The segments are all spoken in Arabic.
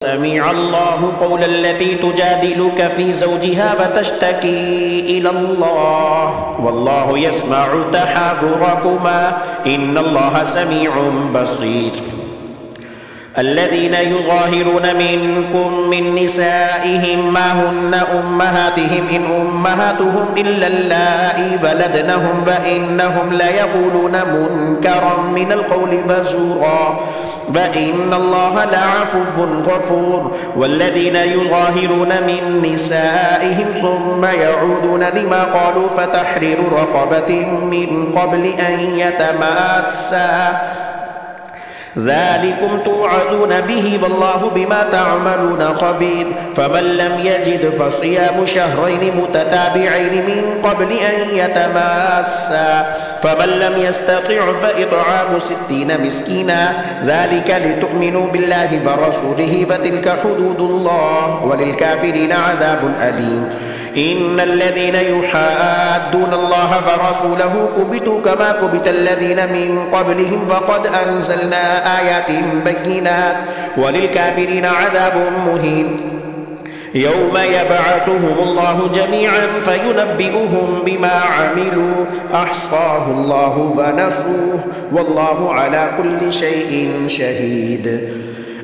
سمع الله قول التي تجادلك في زوجها وتشتكي إلى الله والله يسمع تحاوركما إن الله سميع بصير. الذين يظاهرون منكم من نسائهم ما هن أمهاتهم إن أمهاتهم إلا اللائي ولدنهم وإنهم ليقولون منكرا من القول وزورا وإن الله لعفو غفور. والذين يظاهرون من نسائهم ثم يعودون لما قالوا فتحرير رقبة من قبل أن يتماسا ذلكم توعدون به والله بما تعملون خبير. فمن لم يجد فصيام شهرين متتابعين من قبل أن يتماسا فمن لم يستطع فإطعام 60 مسكينا ذلك لتؤمنوا بالله ورسوله وتلك حدود الله وللكافرين عذاب أليم. إن الذين يحادون الله ورسوله كبتوا كما كبت الذين من قبلهم وقد أنزلنا آيات بينات وللكافرين عذاب مهين. يوم يبعثهم الله جميعا فينبئهم بما عملوا أحصاه الله ونسوه والله على كل شيء شهيد.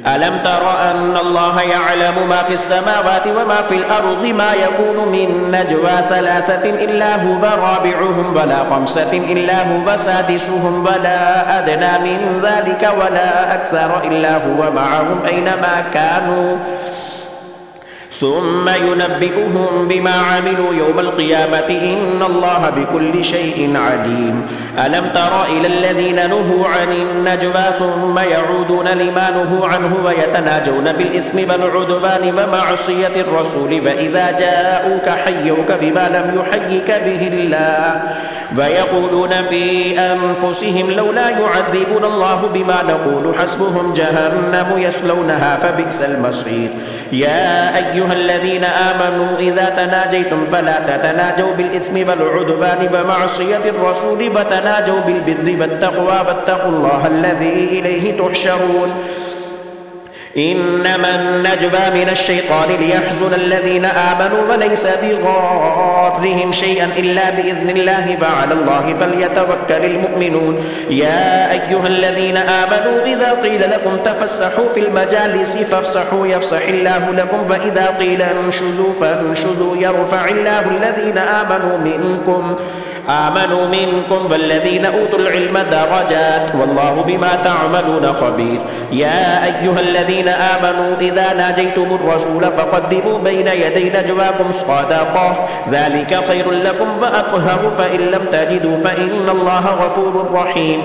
ألم تر أن الله يعلم ما في السماوات وما في الأرض ما يكون من نجوى 3 إلا هو رابعهم ولا 5 إلا هو سادسهم ولا أدنى من ذلك ولا أكثر إلا هو معهم أينما كانوا ثم ينبئهم بما عملوا يوم القيامة إن الله بكل شيء عليم. ألم تر إلى الذين نهوا عن النجوى ثم يعودون لما نهوا عنه ويتناجون بالإثم والعدوان ومعصية الرسول فإذا جاءوك حيوك بما لم يحيك به الله ويقولون في أنفسهم لولا يعذبون الله بما نقول حسبهم جهنم يصلونها فبئس المصير. يا أيها الذين آمنوا إذا تناجيتم فلا تتناجوا بالإثم والعدوان ومعصية الرسول وتناجوا بالبر والتقوى واتقوا الله الذي إليه تحشرون. إنما النجوى من الشيطان ليحزن الذين آمنوا وليس بضارهم شيئا إلا بإذن الله وعلى الله فليتوكل المؤمنون. يا أيها الذين آمنوا إذا قيل لكم تفسحوا في المجالس فافسحوا يفسح الله لكم وإذا قيل انشزوا فانشزوا يرفع الله الذين آمنوا منكم والذين أوتوا العلم درجات والله بما تعملون خبير. يا أيها الذين آمنوا إذا ناجيتم الرسول فقدموا بين يدي نجواكم صدقة ذلك خير لكم وأطهر فإن لم تجدوا فإن الله غفور رحيم.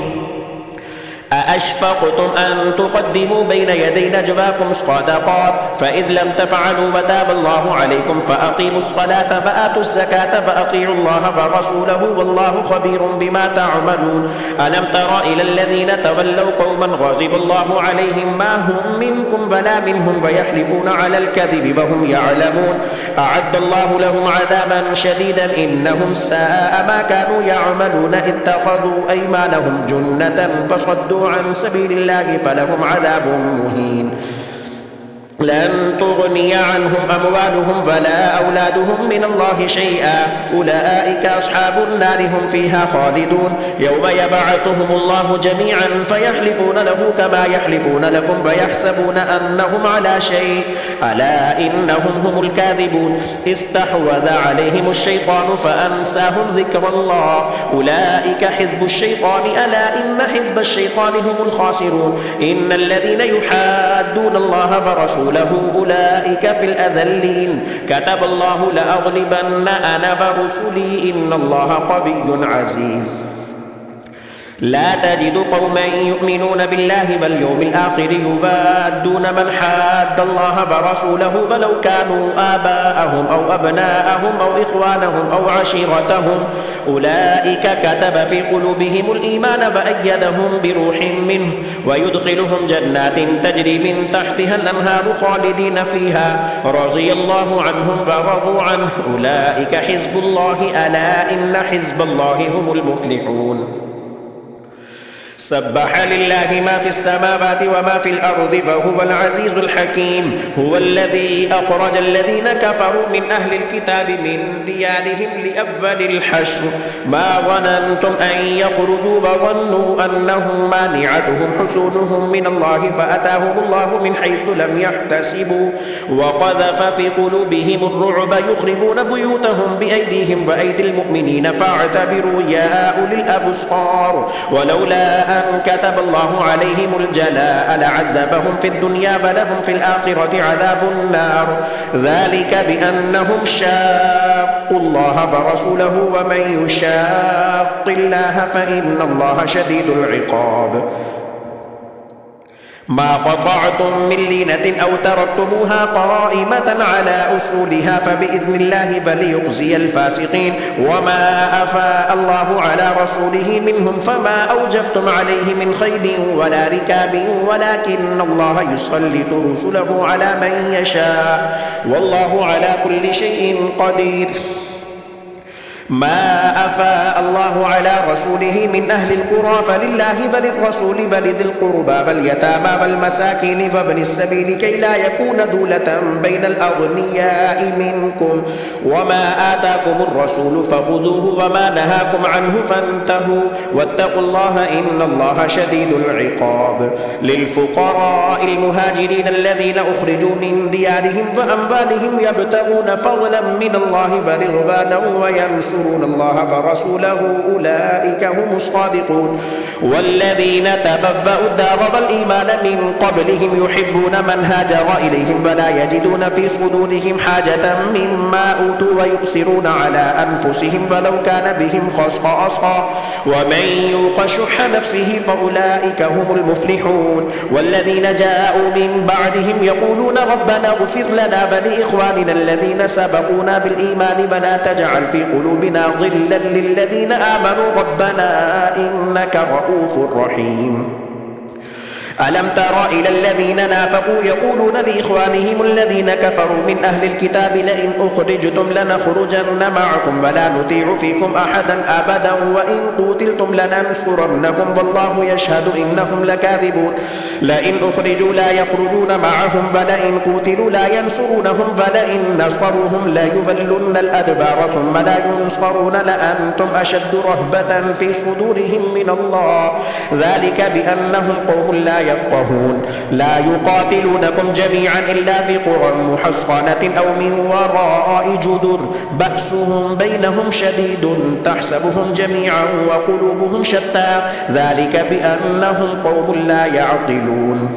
أأشفقتم أن تقدموا بين يدي نجواكم صدقات فإذ لم تفعلوا وتاب الله عليكم فأقيموا الصلاة وآتوا الزكاة وأطيعوا الله ورسوله والله خبير بما تعملون. ألم تر إلى الذين تولوا قوما غضب الله عليهم ما هم منكم ولا منهم ويحلفون على الكذب وهم يعلمون أعد الله لهم عذابا شديدا إنهم ساء ما كانوا يعملون اتخذوا أيمانهم جنة فصدوا عن سبيل الله فلهم عذاب مهين. لن تغني عنهم أموالهم ولا أولادهم من الله شيئا أولئك أصحاب النار هم فيها خالدون. يوم يبعثهم الله جميعا فيحلفون له كما يحلفون لكم ويحسبون أنهم على شيء ألا إنهم هم الكاذبون. استحوذ عليهم الشيطان فأنساهم ذكر الله أولئك حزب الشيطان ألا إن حزب الشيطان هم الخاسرون. إن الذين يحادون الله ورسوله أولئك في الأذلين كتب الله لأغلبن أنا ورسلي إن الله قوي عزيز. لا تجد قوما يؤمنون بالله واليوم الآخر يوادون من حاد الله ورسوله ولو كانوا آباءهم أو أبناءهم أو إخوانهم أو عشيرتهم أولئك كتب في قلوبهم الإيمان وأيدهم بروح منه ويدخلهم جنات تجري من تحتها الأنهار خالدين فيها رضي الله عنهم ورضوا عنه أولئك حزب الله ألا إن حزب الله هم المفلحون. سبح لله ما في السماوات وما في الأرض وهو العزيز الحكيم. هو الذي أخرج الذين كفروا من أهل الكتاب من ديارهم لأول الحشر ما ظننتم أن يخرجوا وظنوا أنهم مانعتهم حصونهم من الله فأتاهم الله من حيث لم يحتسبوا وقذف في قلوبهم الرعب يخربون بيوتهم بأيديهم وأيدي المؤمنين فاعتبروا يا أولي الأبصار. ولولا أن كتب الله عليهم الجلاء لعذبهم في الدنيا ولهم في الآخرة عذاب النار ذلك بأنهم شاقوا الله ورسوله ومن يشاق الله فإن الله شديد العقاب. ما قطعتم من لينة أو تركتموها قائمة على أصولها فبإذن الله فليخزي الفاسقين. وما أفاء الله على رسوله منهم فما أوجفتم عليه من خيل ولا ركاب ولكن الله يسلط رسله على من يشاء والله على كل شيء قدير. ما أفاء الله على رسوله من أهل القرى فلله وللرسول ولذي القربى واليتامى والمساكين وابن السبيل كي لا يكون دولة بين الأغنياء منكم. وما آتاكم الرسول فخذوه وما نهاكم عنه فانتهوا واتقوا الله إن الله شديد العقاب. للفقراء المهاجرين الذين أخرجوا من ديارهم وأموالهم يبتغون فضلا من الله ورضوانا وينصرون الله ورسوله أولئك هم الصادقون. والذين تبوأوا الدار والإيمان من قبلهم يحبون من هاجر إليهم ولا يجدون في صدورهم حاجة مما أوتوا ويؤثرون على أنفسهم ولو كان بهم خصاصة ومن يوق شح نفسه فأولئك هم المفلحون. والذين جاءوا من بعدهم يقولون ربنا اغفر لنا ولإخواننا الذين سبقونا بالإيمان ولا تجعل في قلوبنا غلا للذين آمنوا ربنا إنك رؤوف رحيم. ألم تر إلى الذين نافقوا يقولون لإخوانهم الذين كفروا من أهل الكتاب لئن أخرجتم لنخرجن معكم ولا نطيع فيكم أحدا أبدا وإن قتلتم لننصرنكم والله يشهد إنهم لكاذبون. لئن أخرجوا لا يخرجون معهم ولئن قتلوا لا ينصرونهم ولئن نصروهم لا يولن الأدبار ثم لا ينصرون لأنتم أشد رهبة في صدورهم من الله ذلك بأنهم قوم لا يفقهون. لا يقاتلونكم جميعا إلا في قرى محصنة أو من وراء جدر بأسهم بينهم شديد تحسبهم جميعا وقلوبهم شتى ذلك بأنهم قوم لا يعقلون.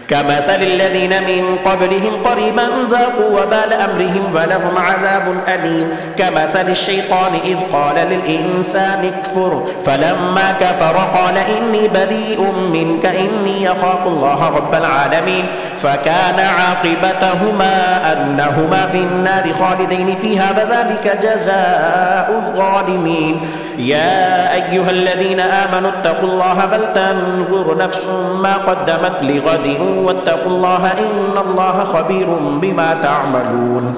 كمثل الذين من قبلهم قريبا ذاقوا وبال أمرهم ولهم عذاب أليم. كمثل الشيطان إذ قال للإنسان اكفر فلما كفر قال إني بريء منك إني أخاف الله رب العالمين فكان عاقبتهما أنهما في النار خالدين فيها وذلك جزاء الظالمين. يا أيها الذين آمنوا اتقوا الله فلتنظر نفس ما قدمت لغد واتقوا الله إن الله خبير بما تعملون.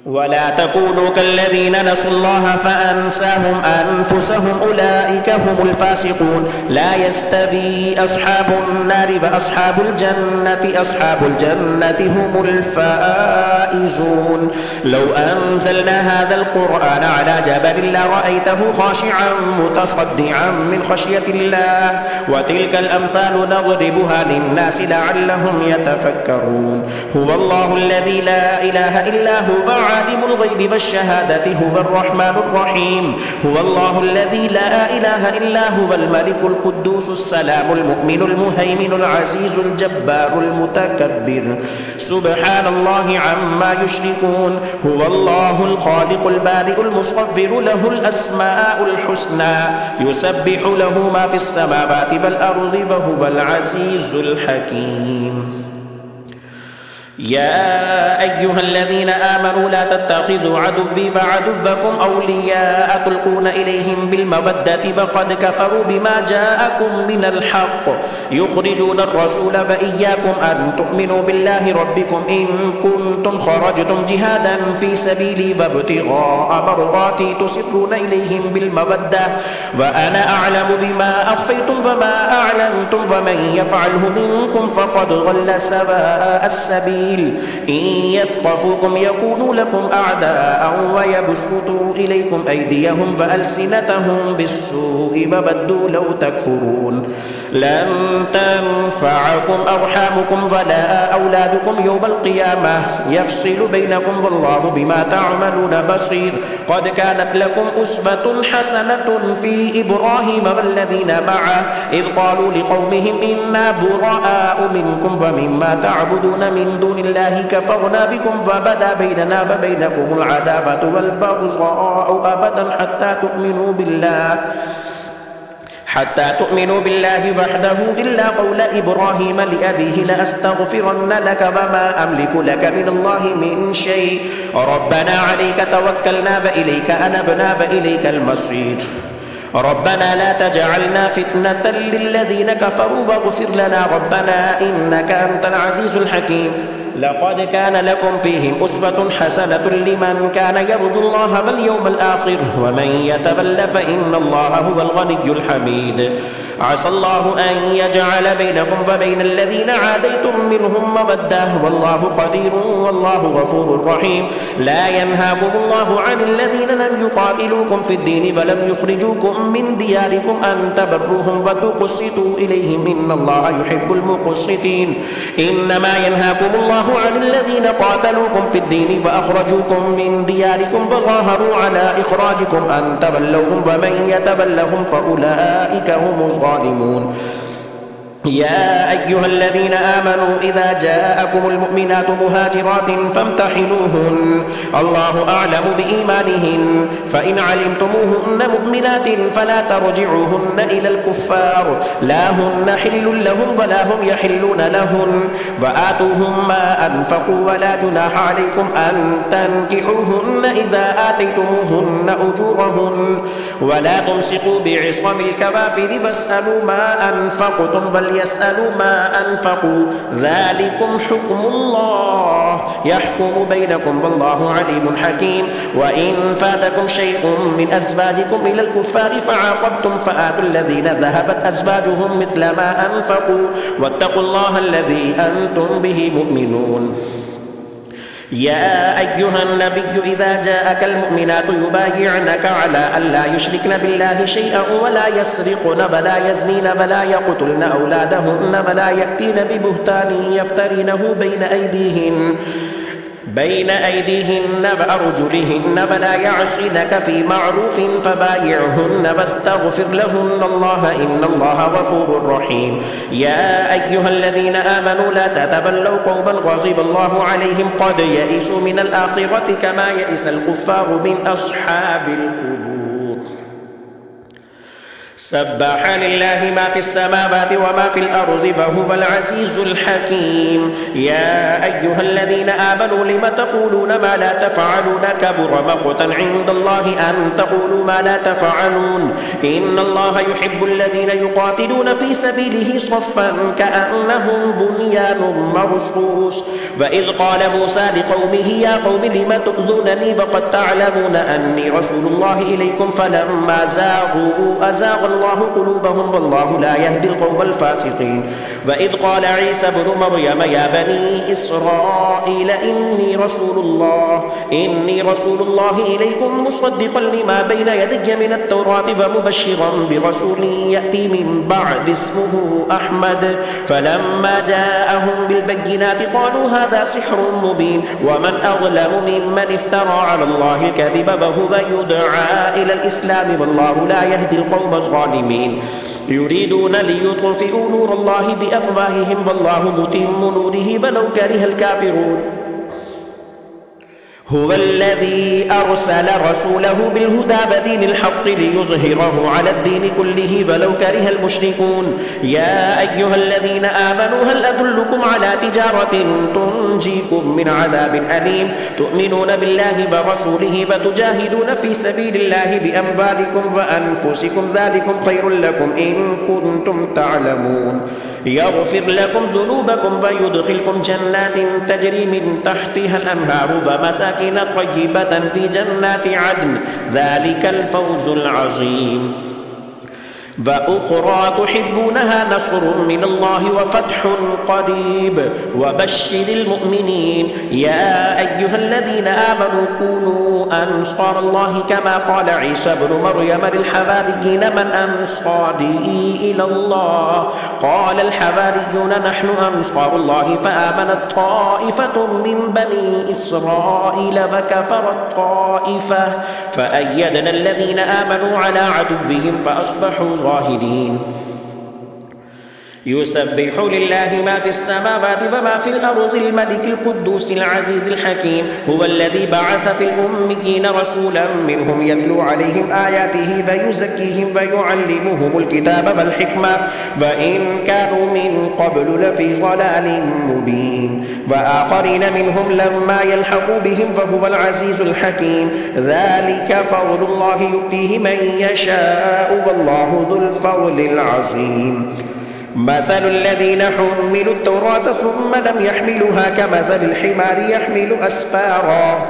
ولا تكونوا كالذين نسوا الله فأنساهم أنفسهم أولئك هم الفاسقون. لا يستوي أصحاب النار وأصحاب الجنة أصحاب الجنة هم الفائزون. لو أنزلنا هذا القرآن على جبل لرأيته خاشعا متصدعا من خشية الله وتلك الأمثال نضربها للناس لعلهم يتفكرون. هو الله الذي لا إله إلا هو عالم الغيب والشهادة هو الرحمن الرحيم. هو الله الذي لا إله إلا هو الملك القدوس السلام المؤمن المهيمن العزيز الجبار المتكبر سبحان الله عما يشركون. هو الله الخالق البارئ المصور له الأسماء الحسنى يسبح له ما في السماوات والأرض وهو العزيز الحكيم. يا أيها الذين آمنوا لا تتخذوا عدوي وعدوكم أولياء تلقون إليهم بالمودة فقد كفروا بما جاءكم من الحق يخرجون الرسول وإياكم أن تؤمنوا بالله ربكم إن كنتم خرجتم جهادا في سبيلي وابتغاء مرضاتي تسرون إليهم بالمودة وأنا أعلم بما أخفيتم وما أعلنتم ومن يفعله منكم فقد ضل سواء السبيل إن يثقفوكم يكونوا لكم أعداء ويبسطوا إليكم أيديهم وألسنتهم بالسوء وودوا لو تكفرون لن تنفعكم أرحامكم ولا أولادكم يوم القيامة يفصل بينكم والله بما تعملون بصير قد كانت لكم أسوة حسنة في إبراهيم والذين معه إذ قالوا لقومهم إنا براء منكم ومما تعبدون من دون الله كفرنا بكم وبدا بيننا وبينكم العداوة والبغضاء أبدا حتى تؤمنوا بالله وحده إلا قول إبراهيم لأبيه لأستغفرن لك وما أملك لك من الله من شيء ربنا عليك توكلنا وإليك أنبنا وإليك المصير ربنا لا تجعلنا فتنة للذين كفروا واغفر لنا ربنا إنك أنت العزيز الحكيم لقد كان لكم فيهم أسوة حسنة لمن كان يرجو الله واليوم الآخر ومن يتول فإن الله هو الغني الحميد عسى الله أن يجعل بينكم وبين الذين عاديتم منهم مودة والله قدير والله غفور رحيم لا ينهاكم الله عن الذين لم يقاتلوكم في الدين ولم يخرجوكم من دياركم أن تبروهم وتقسطوا إليهم إن الله يحب المقسطين إنما ينهاكم الله عن الذين قاتلوكم في الدين فأخرجوكم من دياركم وظاهروا على إخراجكم أن تولوهم ومن يتولهم فأولئك هم الظالمون يا أيها الذين آمنوا إذا جاءكم المؤمنات مهاجرات فامتحنوهن الله أعلم بإيمانهن فإن علمتموهن مؤمنات فلا ترجعوهن إلى الكفار لا هن حل لهم ولا هم يحلون لهن وآتوهم ما أنفقوا ولا جناح عليكم أن تنكحوهن إذا آتيتموهن أجورهن ولا تمسكوا بعصم الكوافر واسألوا ما أنفقتم يسألوا ما أنفقوا ذلكم حكم الله يحكم بينكم والله عليم حكيم وإن فاتكم شيء من أزواجكم إلى الكفار فعاقبتم فآتوا الذين ذهبت أزواجهم مثل ما أنفقوا واتقوا الله الذي أنتم به مؤمنون يا أيها النبي إذا جاءك المؤمنات يبايعنك على أن لا يشركن بالله شيئا ولا يسرقن ولا يزنين ولا يقتلن أولادهن ولا يأتين ببهتان يفترينه بين أيديهن وأرجلهن ولا يعصينك في معروف فبايعهن واستغفر لهن الله إن الله غفور رحيم يا أيها الذين آمنوا لا تتولوا قوما غضب الله عليهم قد يئسوا من الآخرة كما يئس الكفار من أصحاب القبور سبح لله ما في السماوات وما في الأرض وهو العزيز الحكيم يا أيها الذين آمنوا لم تقولون ما لا تفعلون كبر مقتا عند الله أن تقولوا ما لا تفعلون إن الله يحب الذين يقاتلون في سبيله صفا كأنهم بنيان مرصوص وإذ قال موسى لقومه يا قوم لم تؤذونني وقد تعلمون أني رسول الله إليكم فلما زاغوا أزاغ الله قلوبهم والله لا يهدي القوم الفاسقين وإذ قال عيسى ابن مريم يا بني إسرائيل إني رسول الله إليكم مصدقا لما بين يدي من التوراة ومبشرا برسول يأتي من بعد اسمه أحمد فلما جاءهم بالبينات قالوا هذا سحر مبين ومن أظلم ممن افترى على الله الكذب وهو يدعى إلى الإسلام والله لا يهدي القوم الظالمين يريدون ليطفئوا نور الله بأفواههم والله متم نوره ولو كره الكافرون هو الذي أرسل رسوله بالهدى ودين الحق ليظهره على الدين كله ولو كره المشركون. يا أيها الذين آمنوا هل أدلكم على تجارة تنجيكم من عذاب أليم تؤمنون بالله ورسوله وتجاهدون في سبيل الله بأموالكم وأنفسكم ذلكم خير لكم إن كنتم تعلمون. يغفر لكم ذنوبكم ويدخلكم جنات تجري من تحتها الأنهار ومساكن طيبة في جنات عدن ذلك الفوز العظيم. وأخرى تحبونها نصر من الله وفتح قريب وبشر المؤمنين. يا أيها الذين آمنوا كونوا أنصار الله كما قال عيسى بن مريم للحواريين من أنصاري إلى الله قال الحواريون نحن أنصار الله فآمنت طائفة من بني إسرائيل وكفرت طائفة فأيدنا الذين آمنوا على عدوهم فأصبحوا ظاهرين. يسبح لله ما في السماوات وما في الأرض الملك القدوس العزيز الحكيم. هو الذي بعث في الأميين رسولا منهم يتلو عليهم آياته ويزكيهم ويعلمهم الكتاب والحكمة وإن كانوا من قبل لفي ضلال مبين. وآخرين منهم لما يلحقوا بهم وهو العزيز الحكيم. ذلك فضل الله يؤتيه من يشاء والله ذو الفضل العظيم. مثل الذين حملوا التوراة ثم لم يحملوها كمثل الحمار يحمل أسفارا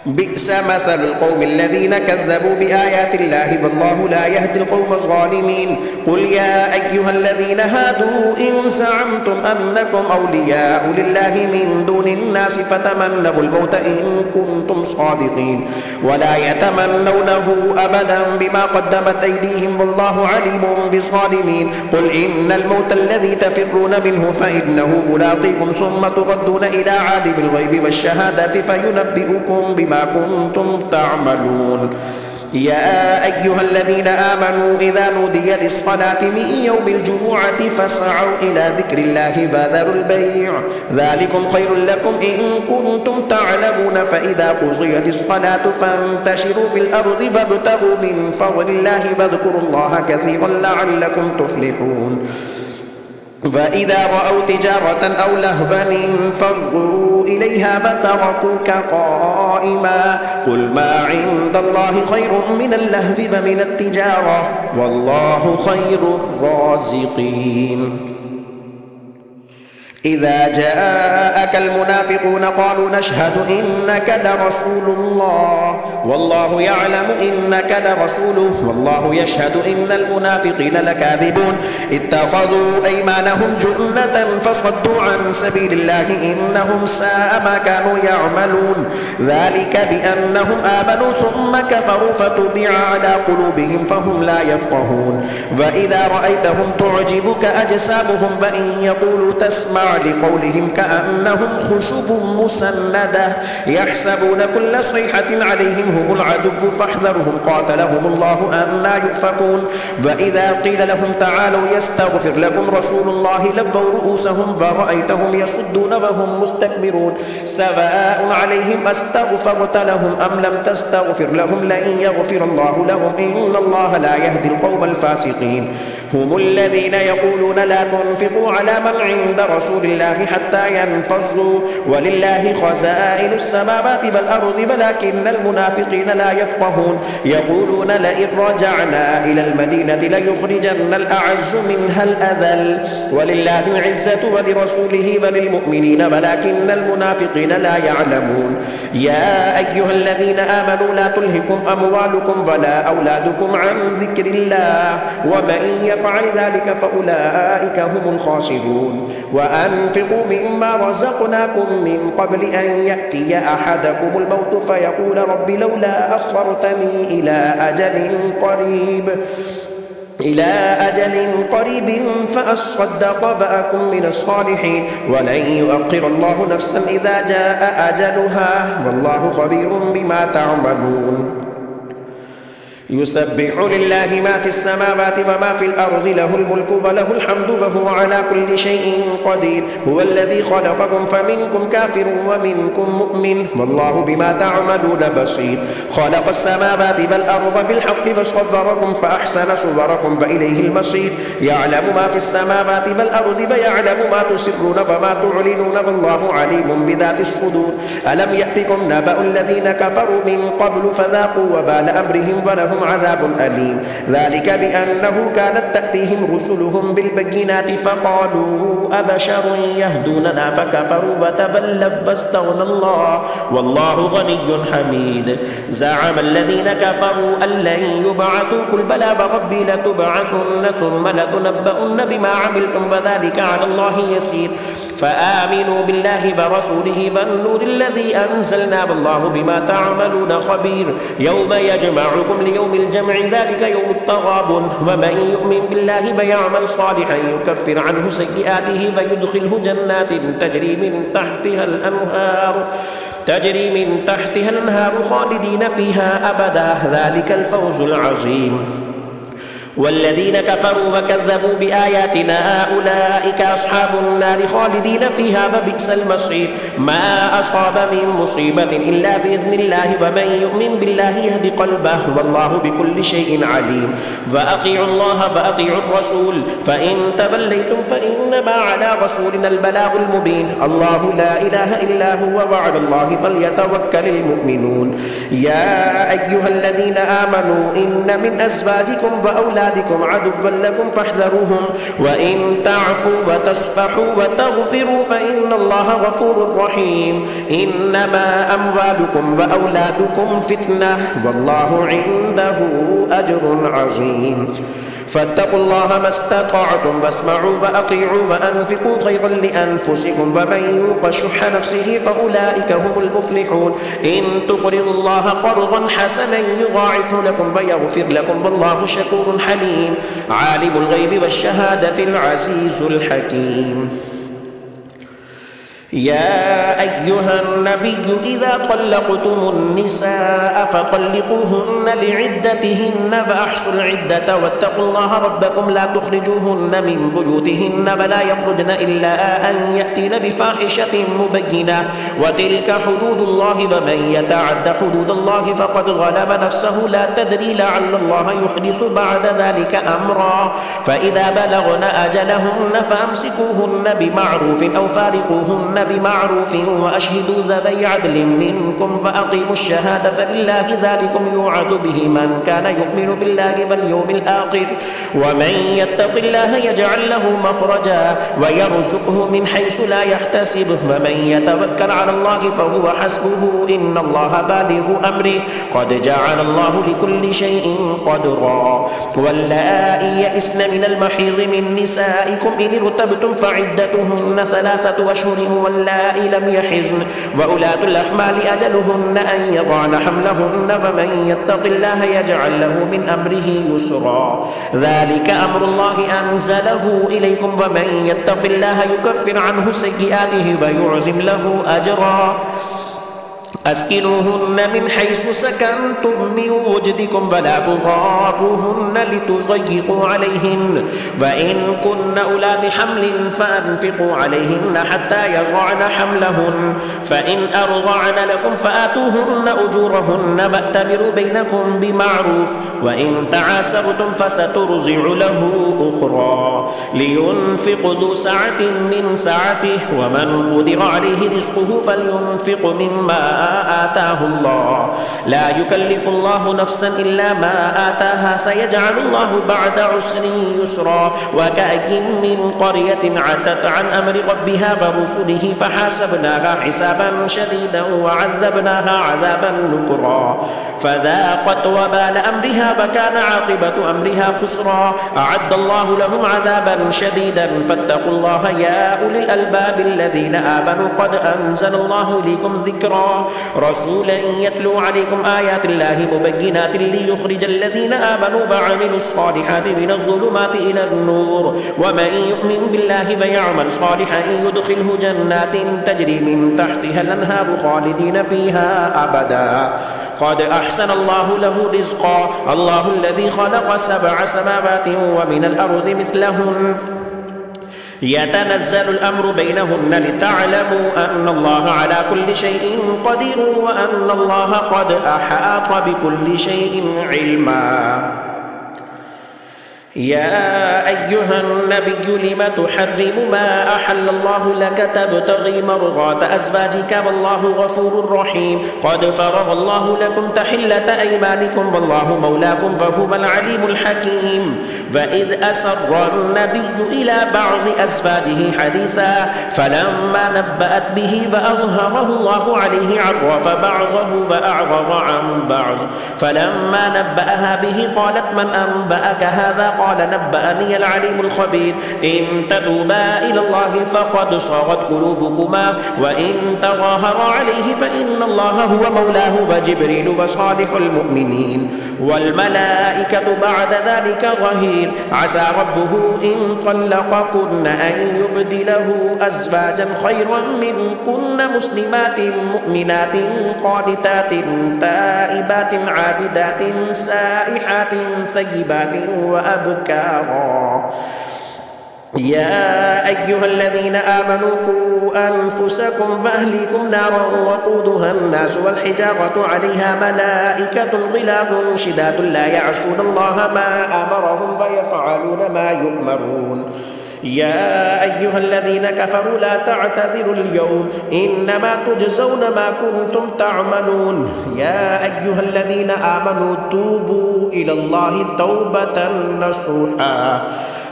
بئس مثل القوم الذين كذبوا بآيات الله والله لا يهدي القوم الظالمين. قل يا أيها الذين هادوا إن زعمتم أنكم أولياء لله من دون الناس فتمنوا الموت إن كنتم صادقين ولا يتمنونه أبدا بما قدمت أيديهم والله عليم بالظالمين. قل إن الموت الذي تفرون منه فإنه ملاقيكم ثم تردون إلى عالم الغيب والشهادة فينبئكم بما كنتم تعملون. يا أيها الذين آمنوا إذا نودي للصلاة من يوم الجمعة فاسعوا إلى ذكر الله وذروا البيع ذلكم خير لكم إن كنتم تعلمون. فإذا قضيت الصلاة فانتشروا في الأرض وابتغوا من فضل الله واذكروا الله كثيرا لعلكم تفلحون. وإذا رأوا تجارة أو لهوا انفضوا إليها وتركوك قائما قل ما عند الله خير من اللهو ومن التجارة والله خير الرازقين. إذا جاءك المنافقون قالوا نشهد إنك لرسول الله والله يعلم إنك لرسوله والله يشهد إن المنافقين لكاذبون. اتخذوا أيمانهم جنة فصدوا عن سبيل الله إنهم ساء ما كانوا يعملون. ذلك بأنهم آمنوا ثم كفروا فتبع على قلوبهم فهم لا يفقهون. وإذا رأيتهم تعجبك أجسامهم وإن يقولوا تسمع لقولهم كأنهم خشب مسندة يحسبون كل صيحة عليهم هم العدو فاحذرهم قاتلهم الله أن لا يؤفكون. وإذا قيل لهم تعالوا يستغفر لكم رسول الله لووا رؤوسهم ورأيتهم يصدون وهم مستكبرون. سواء عليهم أستغفرت لهم أم لم تستغفر لهم لن يغفر الله لهم إن الله لا يهدي القوم الفاسقين. هم الذين يقولون لا تنفقوا على من عند رسول الله حتى ينفضوا ولله خزائن السماوات والأرض ولكن المنافقين لا يفقهون. يقولون لئن رجعنا إلى المدينة ليخرجن الأعز منها الأذل ولله العزة ولرسوله وللمؤمنين ولكن المنافقين لا يعلمون. يا أيها الذين آمنوا لا تلهكم أموالكم ولا أولادكم عن ذكر الله ومن يفعل ذلك فأولئك هم الخاسرون. وأنفقوا مما رزقناكم من قبل أن يأتي أحدكم الموت فيقول رب لولا أخرتني إلى أجل قريب فأصدق وأكن من الصالحين ولن يؤخر الله نفسا إذا جاء أجلها والله خبير بما تعملون. يسبح لله ما في السماوات وما في الأرض له الملك وله الحمد وهو على كل شيء قدير هو الذي خلقكم فمنكم كافر ومنكم مؤمن والله بما تعملون بصير خلق السماوات والأرض بالحق فصوركم فأحسن صوركم وإليه المصير يعلم ما في السماوات والأرض ويعلم ما تسرون وما تعلنون والله عليم بذات الصدور ألم يأتكم نبأ الذين كفروا من قبل فذاقوا وبال أمرهم ولهم عذاب أليم ذلك بأنه كانت تأتيهم رسلهم بالبينات فقالوا أبشر يهدوننا فكفروا وتولوا واستغنى الله والله غني حميد زعم الذين كفروا أن لن يبعثوا قل بلى وربي لتبعثن ثم لتنبؤن بما عملتم وذلك على الله يسير فآمنوا بالله ورسوله والنور الذي أنزلنا والله بما تعملون خبير يوم يجمعكم ليوم الجمع ذلك يوم التغابن ومن يؤمن بالله ويعمل صالحا يكفر عنه سيئاته ويدخله جنات تجري من تحتها الأنهار خالدين فيها أبدا ذلك الفوز العظيم والذين كفروا وكذبوا بآياتنا أولئك أصحاب النار خالدين فيها وبئس المصير ما أصاب من مصيبة إلا بإذن الله ومن يؤمن بالله يهد قلبه والله بكل شيء عليم وأطيعوا الله وأطيعوا الرسول فإن توليتم فإنما على رسولنا البلاغ المبين الله لا إله إلا هو وعلى الله فليتوكل المؤمنون يا أيها الذين آمنوا إن من أزواجكم وأولادكم عدوا لكم فاحذروهم وإن تعفوا وتصفحوا وتغفروا فإن الله غفور رحيم إنما أموالكم وأولادكم فتنة والله عنده أجر عظيم فاتقوا الله ما استطعتم واسمعوا وأطيعوا وأنفقوا خيرا لأنفسكم ومن يوق شح نفسه فأولئك هم المفلحون إن تقرضوا الله قرضا حسنا يضاعف لكم ويغفر لكم والله شكور حليم عالم الغيب والشهادة العزيز الحكيم يا أيها النبي إذا طلقتم النساء فطلقوهن لعدتهن وأحصوا العدة واتقوا الله ربكم لا تخرجوهن من بيوتهن ولا يخرجن إلا أن يأتين بفاحشة مبينة وتلك حدود الله ومن يتعد حدود الله فقد ظلم نفسه لا تدري لعل الله يحدث بعد ذلك أمرا فإذا بلغن أجلهن فأمسكوهن بمعروف أو فارقوهن بمعروف وأشهدوا ذوي عدل منكم فأقيموا الشهادة لله ذلكم يوعد به من كان يؤمن بالله واليوم الآخر ومن يتق الله يجعل له مخرجا ويرزقه من حيث لا يحتسب ومن يتوكل على الله فهو حسبه إن الله بالغ أمره قد جعل الله لكل شيء قدرا واللائي يئسن من المحيض من نسائكم إن ارتبتم فعدتهن 3 أشهر واللائي لم يحزن وأولاة الأحمال أجلهن أن يضعن حملهن ومن يتق الله يجعل له من أمره يسرا ذلك أمر الله أنزله إليكم ومن يتق الله يكفر عنه سيئاته ويعظم له أجرا أسكنوهن من حيث سكنتم من وجدكم ولا تضاروهن لتضيقوا عليهن وإن كن أولاد حمل فأنفقوا عليهن حتى يضعن حملهن فإن أرضعن لكم فآتوهن أجورهن وأتمروا بينكم بمعروف وإن تعاسرتم فسترضع له أخرى لينفق ذو سعة من سعته ومن قدر عليه رزقه فلينفق مما آتاه الله لا يكلف الله نفسا إلا ما آتاها سيجعل الله بعد عسر يسرا وكأي من قرية عتت عن أمر ربها ورسله فحاسبناها حسابا شديدا وعذبناها عذابا نكرا فذاقت وبال أمرها وكان عاقبة أمرها خسرا أعد الله لهم عذابا شديدا فاتقوا الله يا أولي الألباب الذين آمنوا قد أنزل الله إليكم ذكرا رسولا يتلو عليكم آيات الله مبينات ليخرج الذين آمنوا وعملوا الصالحات من الظلمات إلى النور ومن يؤمن بالله ويعمل صالحا يدخله جنات تجري من تحتها الأنهار خالدين فيها أبدا قد أحسن الله له رزقا الله الذي خلق 7 سماوات ومن الأرض مثلهن يتنزل الأمر بينهن لتعلموا أن الله على كل شيء قدير وأن الله قد أحاط بكل شيء علما يا أيها النبي لم تحرم ما أحل الله لك تبتغي مرضات أزواجك والله غفور رحيم قد فرض الله لكم تحلة أيمانكم والله مولاكم فهو العليم الحكيم وإذ أسر النبي إلى بعض أزواجه حديثا فلما نبأت به وأظهره الله عليه عرف بعضه وأعرض عن بعض فلما نبأها به قالت من أنبأك هذا قال نبأني العليم الخبير إن تتوبا إلى الله فقد صغت قلوبكما وإن تظاهر عليه فإن الله هو مولاه وجبريل وصالح المؤمنين والملائكة بعد ذلك ظهير عسى ربه إن طلقكن أن يبدله أزواجا خيرا منكن مسلمات مؤمنات قانتات تائبات عابدات سائحات ثيبات وأبكارا يا أيها الذين آمنوا قوا أنفسكم وأهليكم نارا وقودها الناس والحجارة عليها ملائكة غلاظ شداد لا يعصون الله ما أمرهم ويفعلون ما يؤمرون يا أيها الذين كفروا لا تعتذروا اليوم إنما تجزون ما كنتم تعملون يا أيها الذين آمنوا توبوا إلى الله توبة نصوحا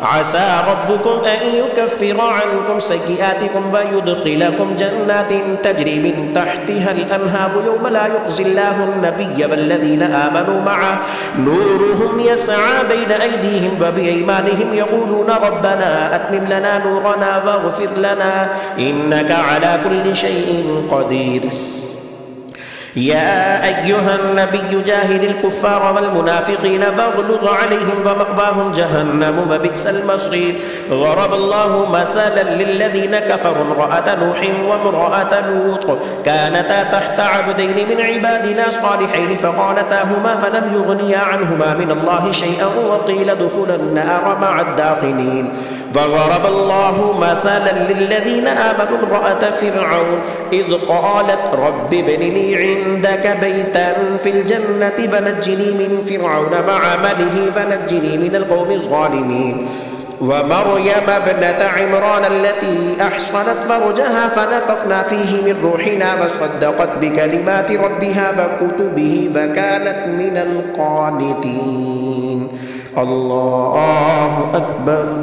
عسى ربكم أن يكفر عنكم سيئاتكم ويدخلكم جنات تجري من تحتها الأنهار يوم لا يخزي الله النبي والذين آمنوا معه نورهم يسعى بين أيديهم وبأيمانهم يقولون ربنا أتمم لنا نورنا واغفر لنا إنك على كل شيء قدير يا أيها النبي جاهد الكفار والمنافقين واغلظ عليهم ومأواهم جهنم وبئس المصير ضرب الله مثلا للذين كفروا امرأة نوح وامرأة لوط كانتا تحت عبدين من عبادنا صالحين فخانتاهما فلم يغنيا عنهما من الله شيئا وقيل ادخلا النار مع الداخلين وضرب الله مثلا للذين آمنوا امرأة فرعون إذ قالت رب ابن لي عندك بيتا في الجنة فنجني من فرعون وعمله فنجني من القوم الظالمين ومريم ابنة عمران التي أحصنت فرجها فنفخنا فيه من روحنا وصدقت بكلمات ربها وكتبه وكانت من القانتين الله أكبر